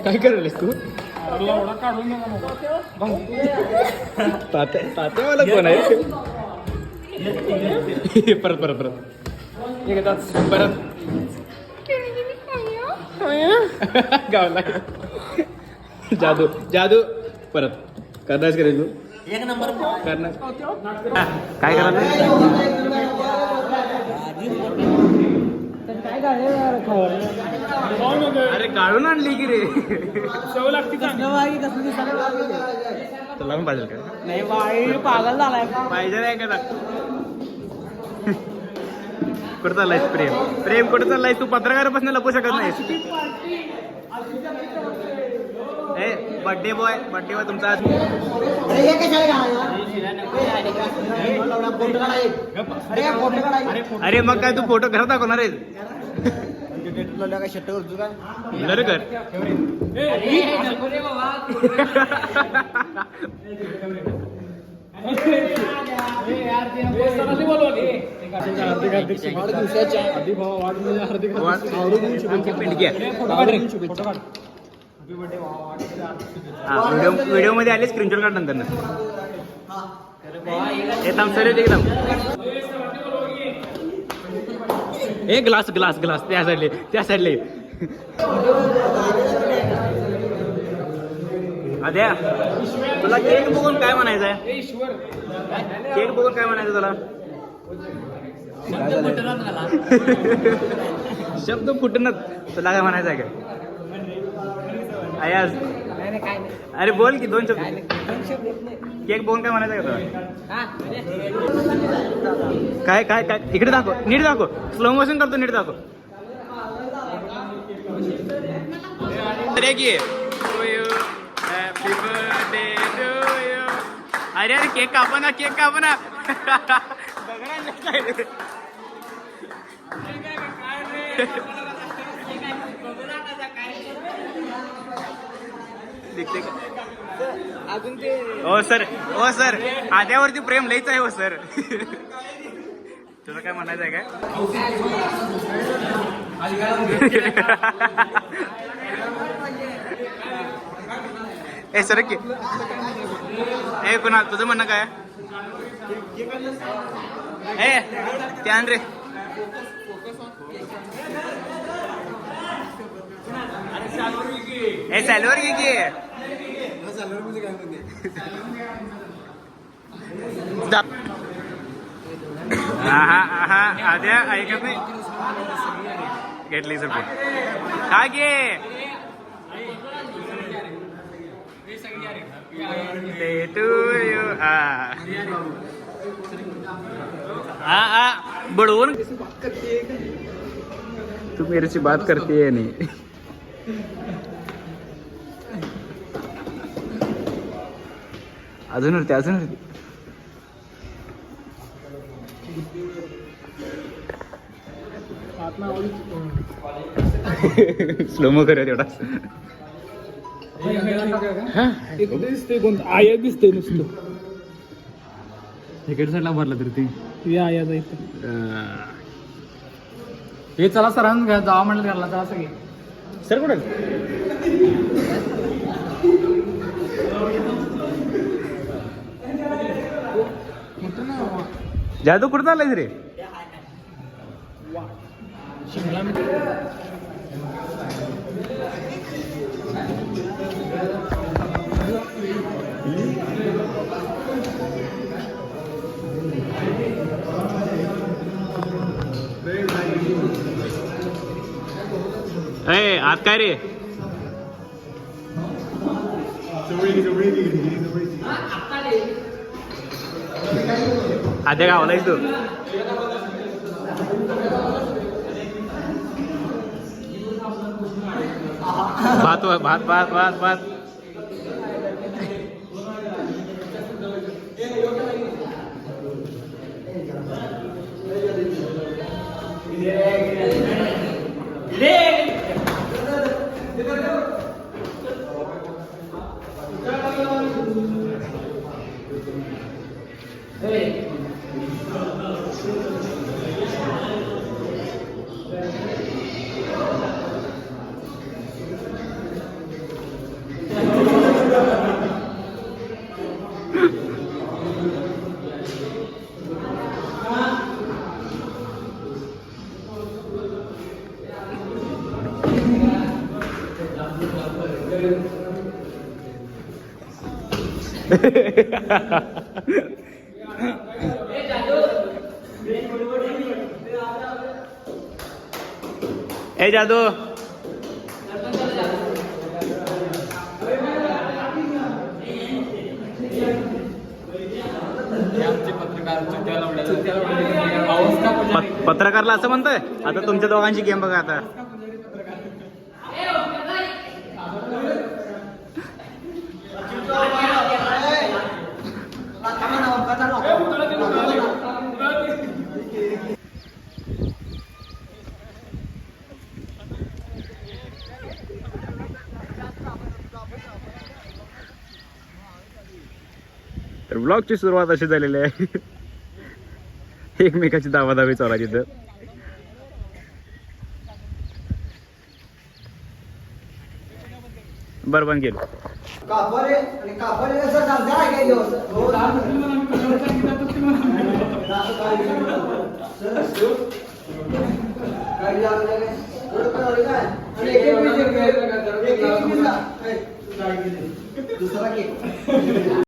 काय करायलास तू? तात्यावाला कोण आहे? परत परत परत परत गावला जादू जादू परत करणारच करेल तू एक नंबर करणार काय करायचं? अरे काढून आणली की रे चव लागते तुला पण पाहिजे का? नाही बाई पागल झालाय पाहिजे नाही का? कुठं चाललायस प्रेम? प्रेम कुठं चाललायस? तू पत्रकारापासून लपू शकत नाहीस. बर्थडे बॉय तुमचा आज. अरे मग काय तू फोटो घरात दाखवणार आहे? ब्लर कर. व्हिडिओ मध्ये आले स्क्रीनशॉट काढ नंतर एकदम सर एकदम एक ग्लास ग्लास ग्लास त्या साईडले अद्या तुला केक बघून काय म्हणायचं आहे? केक बघून काय म्हणायचं तुला? शब्द फुटणं तुला काय म्हणायचं आहे का? आयाज अरे बोल की दोन शब्द. केक बघून काय म्हणायचं का तुला? काय काय काय इकडे दाखव, नीट दाखव. स्लो मोशन करतो, नीट दाखव. Happy birthday to you. अरे अरे केक कापा ना, केक कापा ना. अजून ते हो सर आद्यावरती प्रेम लईच आहे हो सर. तुला काय म्हणायचं आहे काय? ए सर की ए कुणा तुझं म्हणणं काय? ए ते आण रे. ए सॅलवर घे की. आद्या ऐकत नाही. घेतली सर का घे. बड़वन तू मेरे से बात करती है नहीं. अजून स्लोमो करूया तेवढा. आया दिसते नुसतं इकडे साईडला भरला तरी ते आया जायचं. हे चला सरांना घ्या जावा म्हणलं घालला चला सगळे. सर कुठे जादू कुठं चाललाय रे? शिमला ए आत काय रे? आद्या गावाला तू भात भात भात भात भात. ए जादू पत्रकारला असं म्हणतोय. आता तुमच्या दोघांची गेम बघा आता. तर ब्लॉगची सुरुवात अशी झालेली आहे. एकमेकाची दावादावी चालू आहे तिथं. बरोबर गेलो. दुसरा